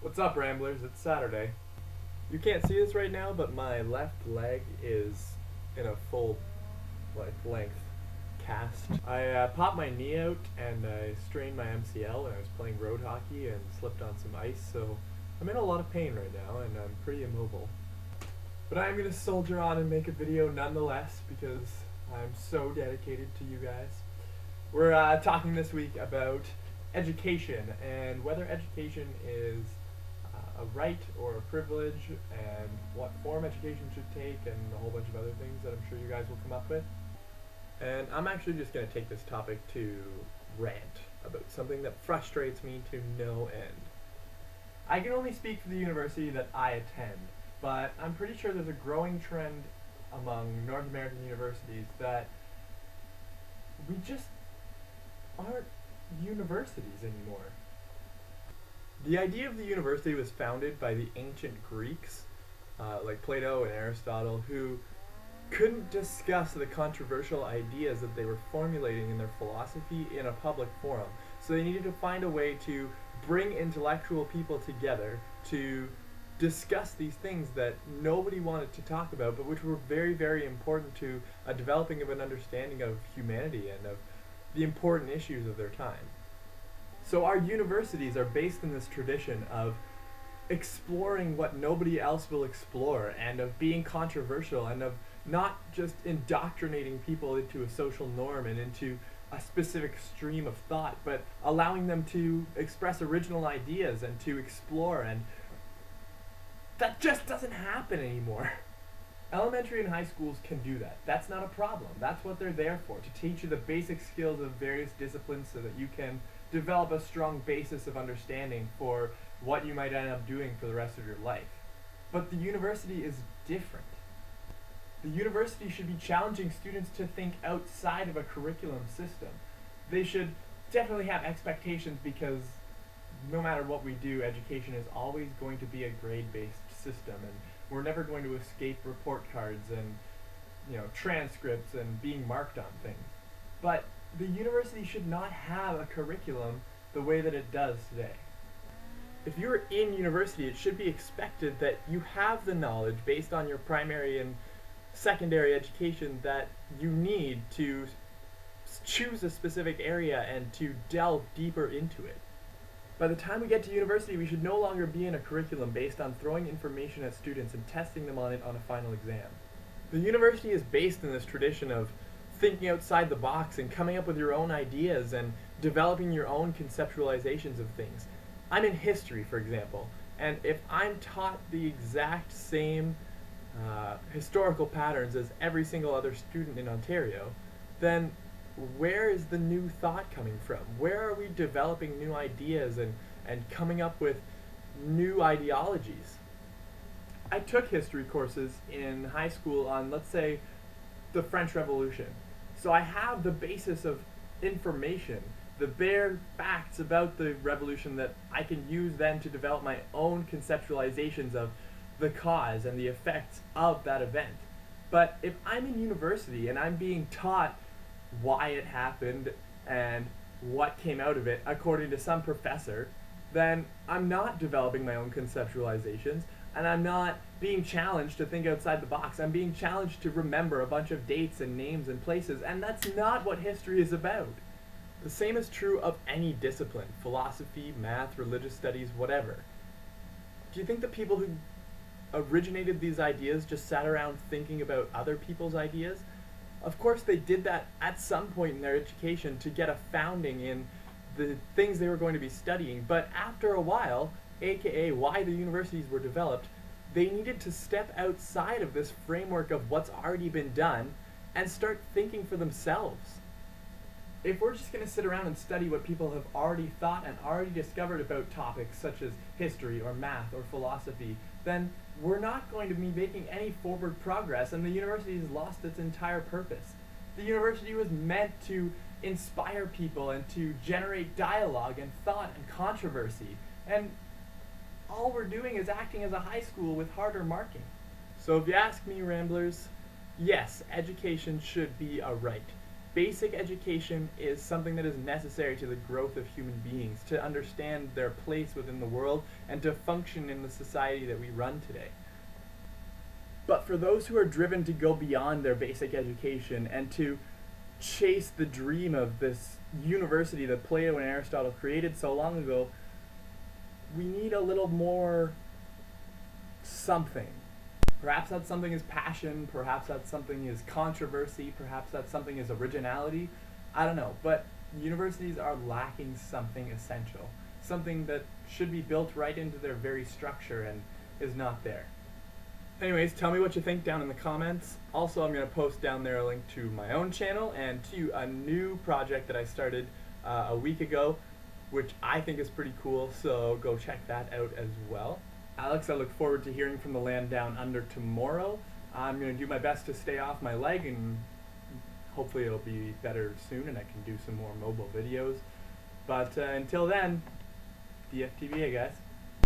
What's up, Ramblers? It's Saturday. You can't see this right now, but my left leg is in a full, length cast. I popped my knee out and I strained my MCL and I was playing road hockey and slipped on some ice, so I'm in a lot of pain right now and I'm pretty immobile. But I'm gonna soldier on and make a video nonetheless because I'm so dedicated to you guys. We're talking this week about education and whether education is a right or a privilege and what form education should take and a whole bunch of other things that I'm sure you guys will come up with. And I'm actually just going to take this topic to rant about something that frustrates me to no end. I can only speak for the university that I attend, but I'm pretty sure there's a growing trend among North American universities that we just aren't universities anymore. The idea of the university was founded by the ancient Greeks, like Plato and Aristotle, who couldn't discuss the controversial ideas that they were formulating in their philosophy in a public forum. So they needed to find a way to bring intellectual people together to discuss these things that nobody wanted to talk about, but which were very, very important to a developing of an understanding of humanity and of the important issues of their time. So our universities are based in this tradition of exploring what nobody else will explore and of being controversial and of not just indoctrinating people into a social norm and into a specific stream of thought, but allowing them to express original ideas and to explore, and that just doesn't happen anymore. Elementary and high schools can do that. That's not a problem. That's what they're there for, to teach you the basic skills of various disciplines so that you can develop a strong basis of understanding for what you might end up doing for the rest of your life. But the university is different. The university should be challenging students to think outside of a curriculum system. They should definitely have expectations because no matter what we do, education is always going to be a grade-based system, and we're never going to escape report cards and transcripts and being marked on things. But the university should not have a curriculum the way that it does today. If you're in university, it should be expected that you have the knowledge based on your primary and secondary education that you need to choose a specific area and to delve deeper into it. By the time we get to university, we should no longer be in a curriculum based on throwing information at students and testing them on it on a final exam. The university is based in this tradition of thinking outside the box and coming up with your own ideas and developing your own conceptualizations of things. I'm in history, for example, and if I'm taught the exact same historical patterns as every single other student in Ontario, then where is the new thought coming from? Where are we developing new ideas and coming up with new ideologies? I took history courses in high school on, let's say, the French Revolution. So I have the basis of information, the bare facts about the revolution that I can use then to develop my own conceptualizations of the cause and the effects of that event. But if I'm in university and I'm being taught why it happened and what came out of it according to some professor, then I'm not developing my own conceptualizations and I'm not being challenged to think outside the box. I'm being challenged to remember a bunch of dates and names and places, and that's not what history is about. The same is true of any discipline: philosophy, math, religious studies, whatever. Do you think the people who originated these ideas just sat around thinking about other people's ideas? Of course they did that at some point in their education to get a founding in the things they were going to be studying, but after a while, aka why the universities were developed, they needed to step outside of this framework of what's already been done and start thinking for themselves. If we're just going to sit around and study what people have already thought and already discovered about topics such as history or math or philosophy, then we're not going to be making any forward progress, and the university has lost its entire purpose. The university was meant to inspire people and to generate dialogue and thought and controversy, and all we're doing is acting as a high school with harder marking. So if you ask me, Ramblers, yes, education should be a right. basic education is something that is necessary to the growth of human beings, to understand their place within the world and to function in the society that we run today. But for those who are driven to go beyond their basic education and to chase the dream of this university that Plato and Aristotle created so long ago, we need a little more something. Perhaps that something is passion, perhaps that something is controversy, perhaps that something is originality. I don't know, but universities are lacking something essential, something that should be built right into their very structure and is not there. Anyways, tell me what you think down in the comments. Also, I'm going to post down there a link to my own channel and to a new project that I started a week ago, which I think is pretty cool, so go check that out as well. Alex, I look forward to hearing from the land down under tomorrow. I'm going to do my best to stay off my leg, and hopefully it'll be better soon and I can do some more mobile videos. But until then, DFTBA, guys.